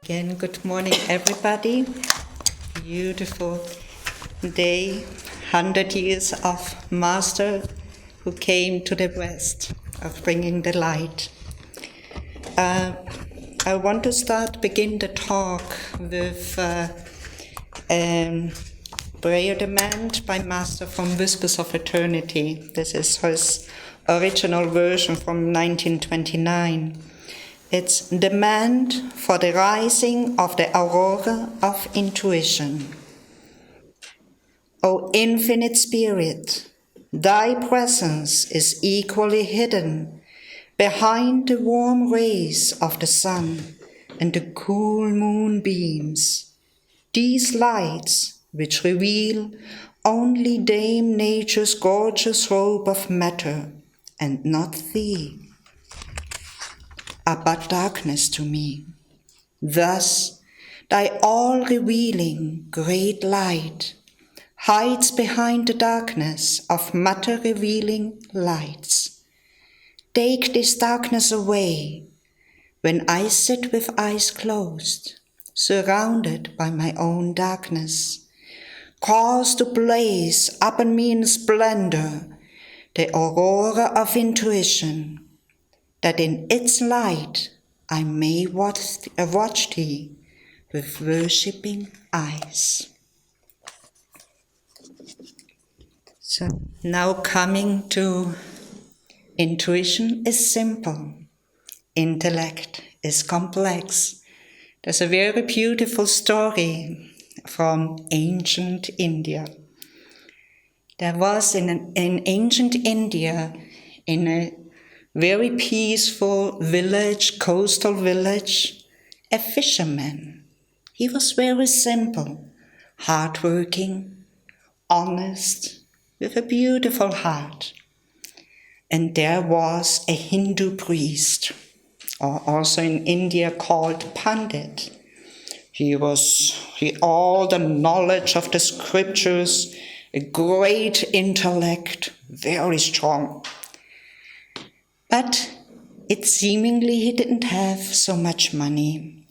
Again, good morning, everybody. Beautiful day, 100 years of Master who came to the West, of bringing the light. I want to begin the talk with prayer demand by Master from Whispers of Eternity. This is his original version from 1929. It's demand for the rising of the aurora of intuition. O infinite spirit, thy presence is equally hidden behind the warm rays of the sun and the cool moonbeams. These lights, which reveal only Dame Nature's gorgeous robe of matter, and not thee, are but darkness to me. Thus, thy all-revealing great light hides behind the darkness of matter-revealing lights. Take this darkness away when I sit with eyes closed, surrounded by my own darkness. Cause to blaze up in me in splendor the aurora of intuition, that in its light I may watch thee with worshipping eyes. So now coming to intuition is simple, intellect is complex. There's a very beautiful story from ancient India. There was in ancient India, in a very peaceful village, coastal village, a fisherman. He was very simple, hardworking, honest, with a beautiful heart. And there was a Hindu priest, or also in India called Pandit. He all the knowledge of the scriptures, a great intellect, very strong. But it seemingly he didn't have so much money.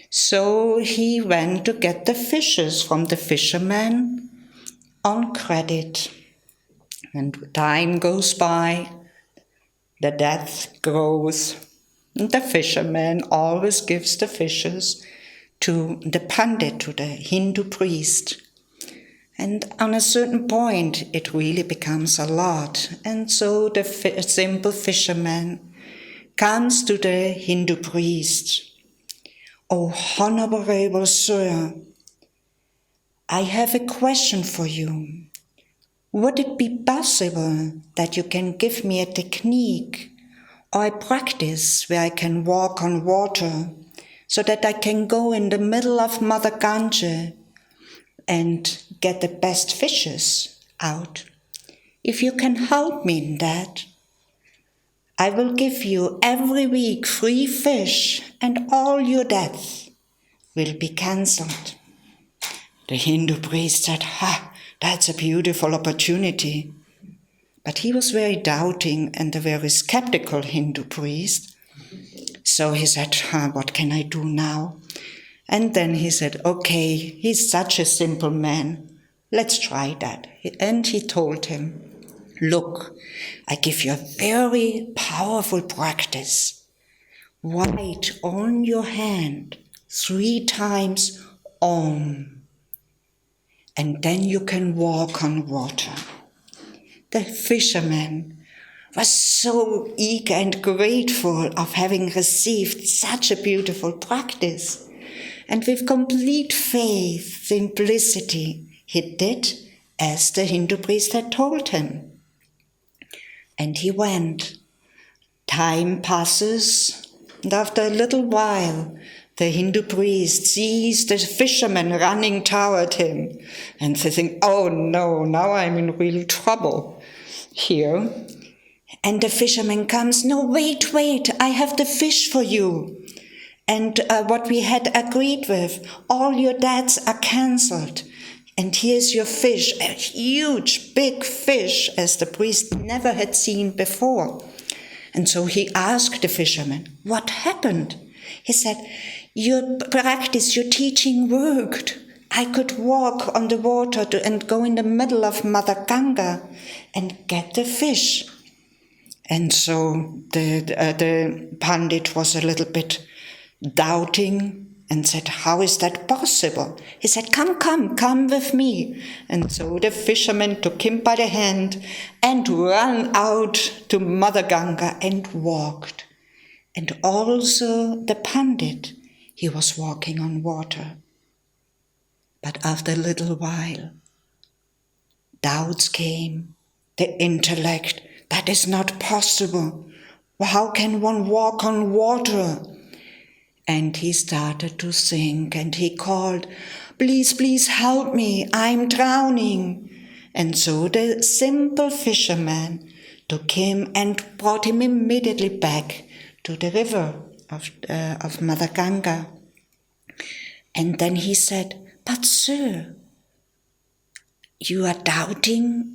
So he went to get the fishes from the fisherman on credit. And time goes by, the debt grows, and the fisherman always gives the fishes to the Pandit, to the Hindu priest. And on a certain point, it really becomes a lot. And so the simple fisherman comes to the Hindu priest. "Oh, honorable sir, I have a question for you. Would it be possible that you can give me a technique or a practice where I can walk on water so that I can go in the middle of Mother Ganges and get the best fishes out? If you can help me in that, I will give you every week 3 fish and all your debts will be cancelled." The Hindu priest said, "That's a beautiful opportunity." But he was very doubting and a very skeptical Hindu priest. So he said, "What can I do now?" And then he said, "Okay, he's such a simple man. Let's try that." And he told him, "Look, I give you a very powerful practice. Write on your hand 3 times Om, and then you can walk on water." The fisherman was so eager and grateful of having received such a beautiful practice. And with complete faith, simplicity, he did as the Hindu priest had told him. And he went. Time passes, and after a little while, the Hindu priest sees the fisherman running toward him, and they think, "Oh no, now I'm in real trouble here." And the fisherman comes, "No, wait, I have the fish for you. And what we had agreed with, all your debts are cancelled. And here's your fish, a huge, big fish, as the priest never had seen before. And so he asked the fisherman, what happened? He said, your practice, your teaching worked. I could walk on the water and go in the middle of Mother Ganga and get the fish. And so the Pandit was a little bit doubting and said, how is that possible? He said, come with me. And so the fisherman took him by the hand and ran out to Mother Ganga and walked. And also the Pandit, he was walking on water. But after a little while, doubts came. The intellect, that is not possible. How can one walk on water? And he started to sink and he called, please, please help me, I'm drowning. And so the simple fisherman took him and brought him immediately back to the river of Mother Ganga. And then he said, but sir, you are doubting?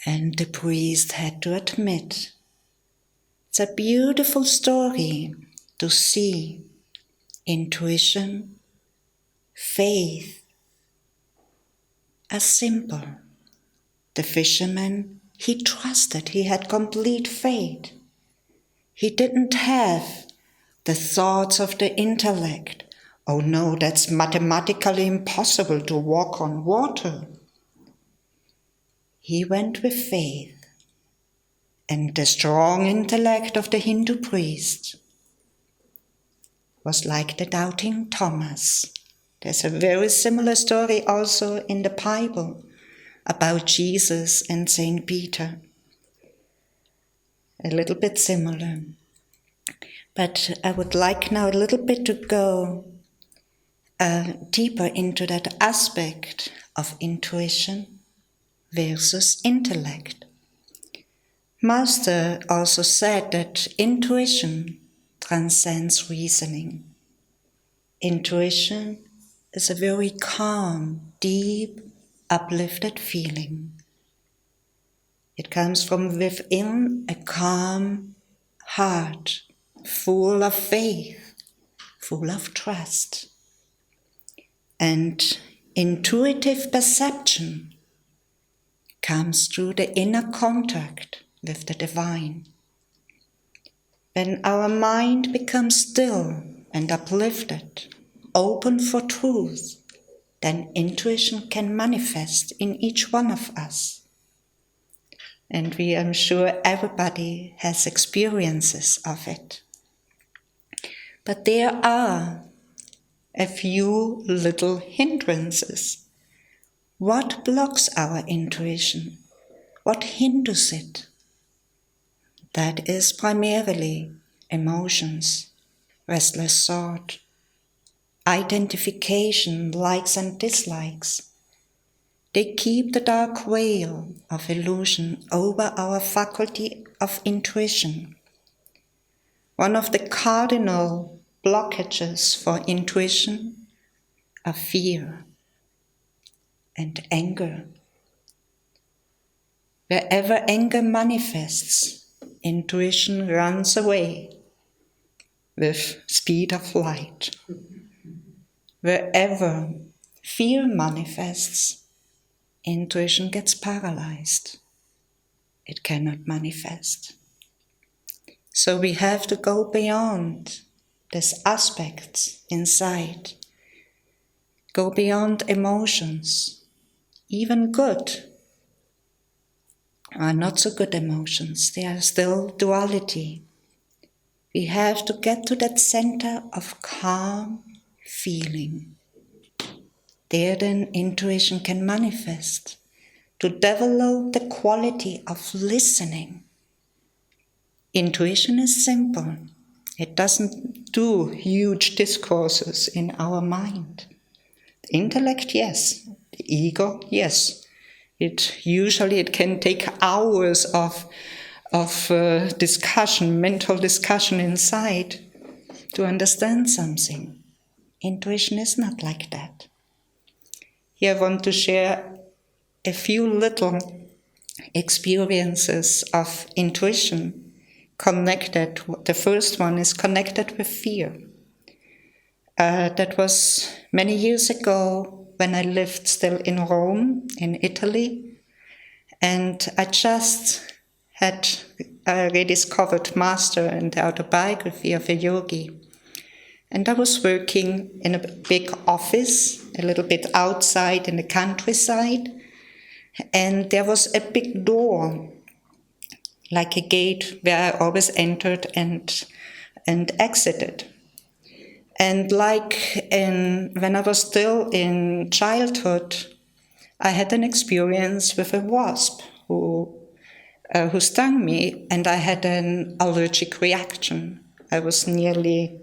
And the priest had to admit, it's a beautiful story to see intuition, faith, as simple. The fisherman, he trusted, he had complete faith. He didn't have the thoughts of the intellect. Oh no, that's mathematically impossible to walk on water. He went with faith, and the strong intellect of the Hindu priest was like the doubting Thomas. There's a very similar story also in the Bible about Jesus and Saint Peter. A little bit similar. But I would like now a little bit to go deeper into that aspect of intuition versus intellect. Master also said that intuition transcends reasoning. Intuition is a very calm, deep, uplifted feeling. It comes from within a calm heart, full of faith, full of trust. And intuitive perception comes through the inner contact with the divine. When our mind becomes still and uplifted, open for truth, then intuition can manifest in each one of us. And I'm sure everybody has experiences of it. But there are a few little hindrances. What blocks our intuition? What hinders it? That is primarily emotions, restless thought, identification, likes and dislikes. They keep the dark veil of illusion over our faculty of intuition. One of the cardinal blockages for intuition are fear and anger. Wherever anger manifests, intuition runs away with speed of light. Wherever fear manifests, intuition gets paralyzed. It cannot manifest. So we have to go beyond these aspects inside. Go beyond emotions, even good or not so good emotions. They are still duality. We have to get to that center of calm feeling. There then intuition can manifest, to develop the quality of listening. Intuition is simple. It doesn't do huge discourses in our mind. The intellect, yes. The ego, yes. It can take hours of discussion, mental discussion inside to understand something. Intuition is not like that. Here I want to share a few little experiences of intuition connected. The first one is connected with fear. That was many years ago when I lived still in Rome, in Italy, and I just had a rediscovered master in the autobiography of a yogi. And I was working in a big office, a little bit outside in the countryside, and there was a big door, like a gate where I always entered and exited. And when I was still in childhood, I had an experience with a wasp who stung me, and I had an allergic reaction. I was nearly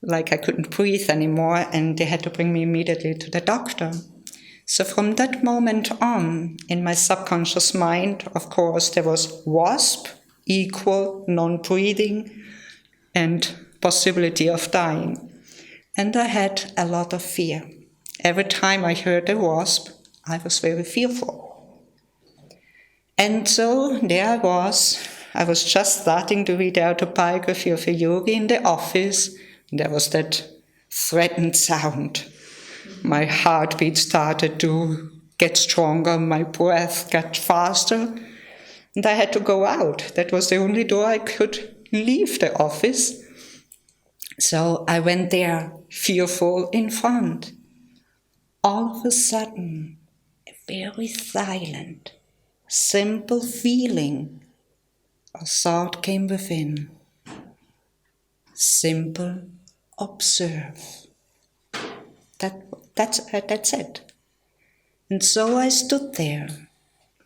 like I couldn't breathe anymore, and they had to bring me immediately to the doctor. So from that moment on, in my subconscious mind, of course, there was wasp equal non-breathing and possibility of dying. And I had a lot of fear. Every time I heard a wasp, I was very fearful. And so there I was just starting to read the autobiography of a yogi in the office. There was that threatened sound. My heartbeat started to get stronger, my breath got faster, and I had to go out. That was the only door I could leave the office. So I went there, fearful in front. All of a sudden, a very silent, simple feeling or thought came within. Simple, observe. That's it. And so I stood there.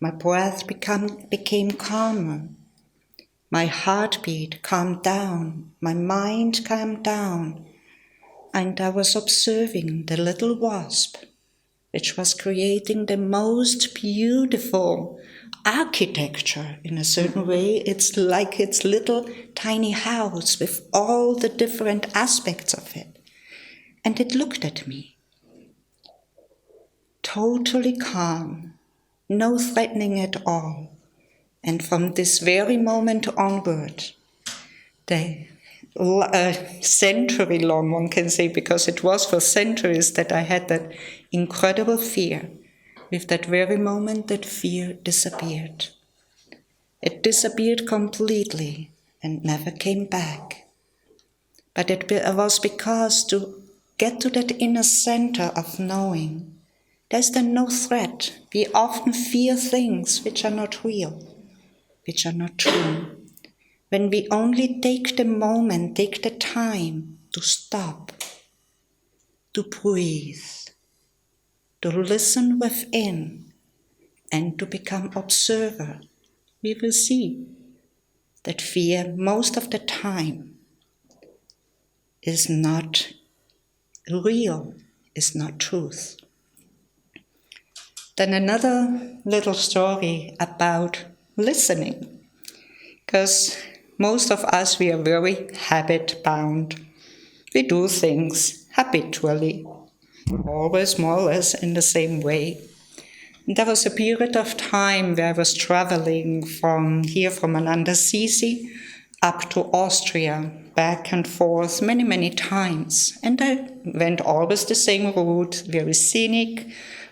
My breath became calmer. My heartbeat calmed down. My mind calmed down. And I was observing the little wasp, which was creating the most beautiful architecture in a certain way. It's like its little tiny house with all the different aspects of it. And it looked at me, totally calm, no threatening at all. And from this very moment onward, the century long, one can say, because it was for centuries that I had that incredible fear. With that very moment, that fear disappeared. It disappeared completely and never came back. But it was because to get to that inner center of knowing, there's then no threat. We often fear things which are not real, which are not true. When we only take the moment, take the time to stop, to breathe, to listen within, and to become observer, we will see that fear most of the time is not real, is not truth. Then another little story about listening, because most of us, we are very habit-bound. We do things habitually, always more or less in the same way. And there was a period of time where I was traveling from Anandasisi up to Austria, back and forth many, many times. And I went always the same route, very scenic,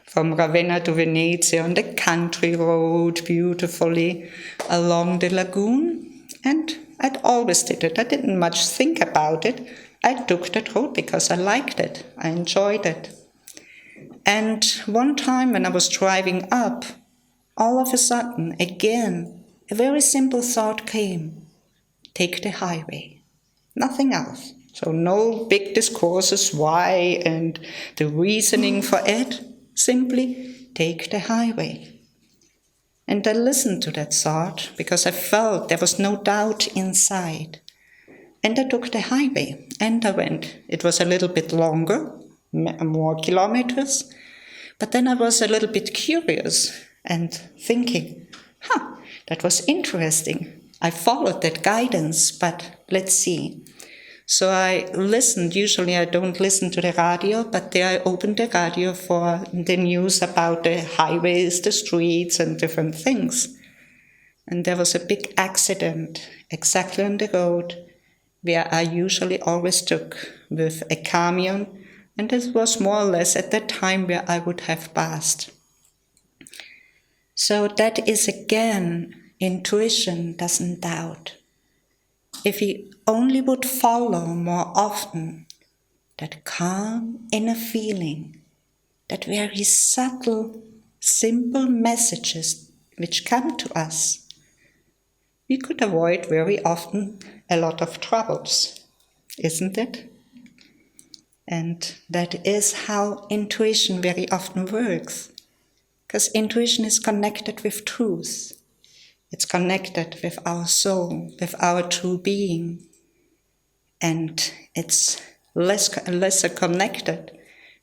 from Ravenna to Venezia on the country road, beautifully along the lagoon. And I'd always did it. I didn't much think about it. I took that road because I liked it. I enjoyed it. And one time when I was driving up, all of a sudden, again, a very simple thought came. Take the highway. Nothing else. So no big discourses why and the reasoning for it. Simply take the highway. And I listened to that thought because I felt there was no doubt inside. And I took the highway and I went. It was a little bit longer, more kilometers. But then I was a little bit curious and thinking, that was interesting. I followed that guidance, but let's see. So I listened. Usually I don't listen to the radio, but there I opened the radio for the news about the highways, the streets, and different things. And there was a big accident exactly on the road where I usually always took with a camion, and it was more or less at that time where I would have passed. So that is again, intuition doesn't doubt. If we only would follow more often that calm inner feeling, that very subtle, simple messages which come to us, we could avoid very often a lot of troubles, isn't it? And that is how intuition very often works, because intuition is connected with truth. It's connected with our soul, with our true being. And it's lesser connected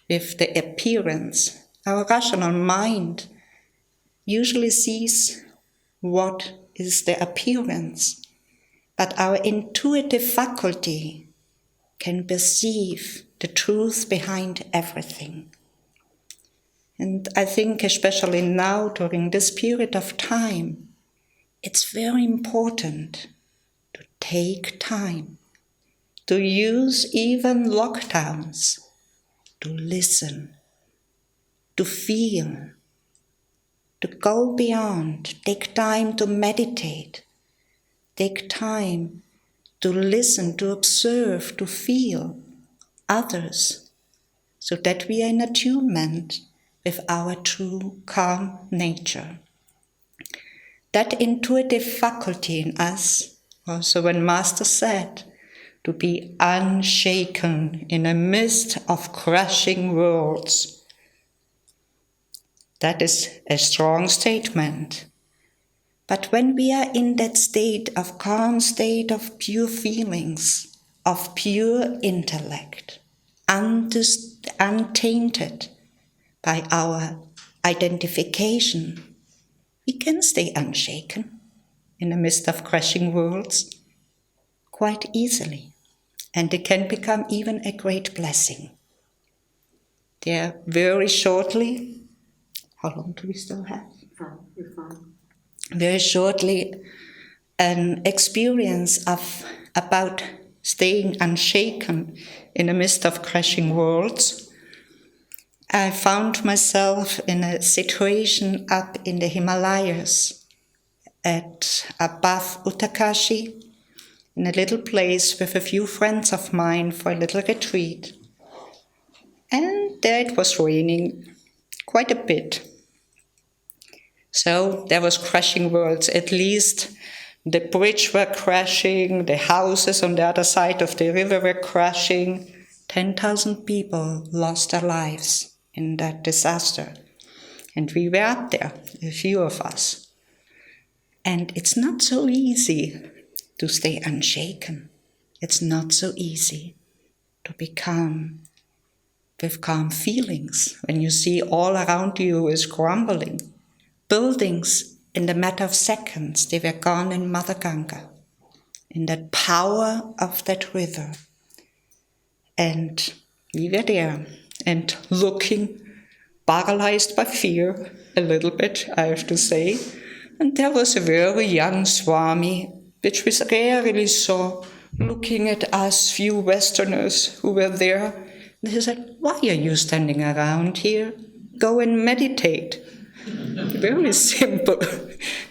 with the appearance. Our rational mind usually sees what is the appearance, but our intuitive faculty can perceive the truth behind everything. And I think especially now, during this period of time, it's very important to take time, to use even lockdowns, to listen, to feel, to go beyond, take time to meditate, take time to listen, to observe, to feel others, so that we are in attunement with our true calm nature. That intuitive faculty in us, also when Master said, to be unshaken in a mist of crashing worlds, that is a strong statement. But when we are in that state of calm, state of pure feelings, of pure intellect, untainted by our identification, we can stay unshaken in the midst of crashing worlds quite easily. And it can become even a great blessing. There very shortly, how long do we still have? You're fine. Very shortly, an experience about staying unshaken in the midst of crashing worlds. I found myself in a situation up in the Himalayas above Uttarkashi, in a little place with a few friends of mine for a little retreat. And there it was raining quite a bit. So there was crashing worlds. At least the bridge were crashing, the houses on the other side of the river were crashing. 10,000 people lost their lives in that disaster. And we were up there, a few of us. And it's not so easy to stay unshaken. It's not so easy to be calm, with calm feelings, when you see all around you is crumbling. Buildings, in the matter of seconds, they were gone in Mother Ganga, in that power of that river. And we were there, and looking, paralyzed by fear, a little bit, I have to say. And there was a very young Swami, which we rarely saw, looking at us few Westerners who were there. And he said, "Why are you standing around here? Go and meditate." Very simple.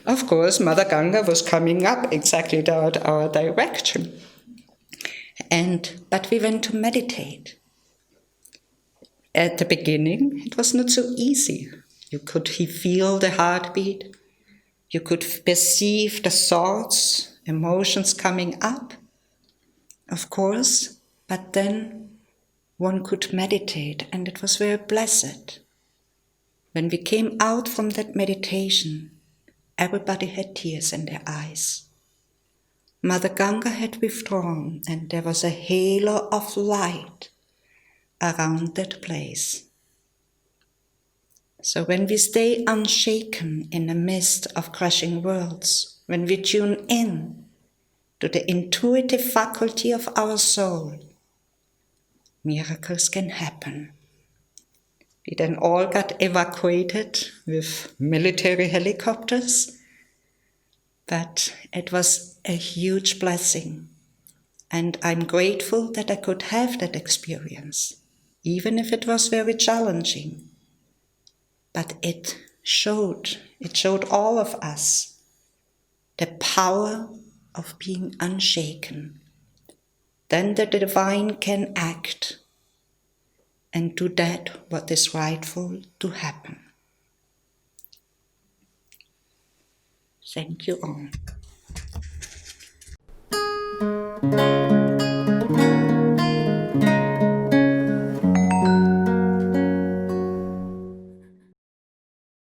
Of course, Mother Ganga was coming up exactly toward our direction. But we went to meditate. At the beginning, it was not so easy. You could feel the heartbeat. You could perceive the thoughts, emotions coming up, of course, but then one could meditate, and it was very blessed. When we came out from that meditation, everybody had tears in their eyes. Mother Ganga had withdrawn, and there was a halo of light around that place. So when we stay unshaken in the midst of crashing worlds, when we tune in to the intuitive faculty of our soul, miracles can happen. We then all got evacuated with military helicopters, but it was a huge blessing. And I'm grateful that I could have that experience, even if it was very challenging. But it showed all of us the power of being unshaken. Then the divine can act and do that what is rightful to happen. Thank you all.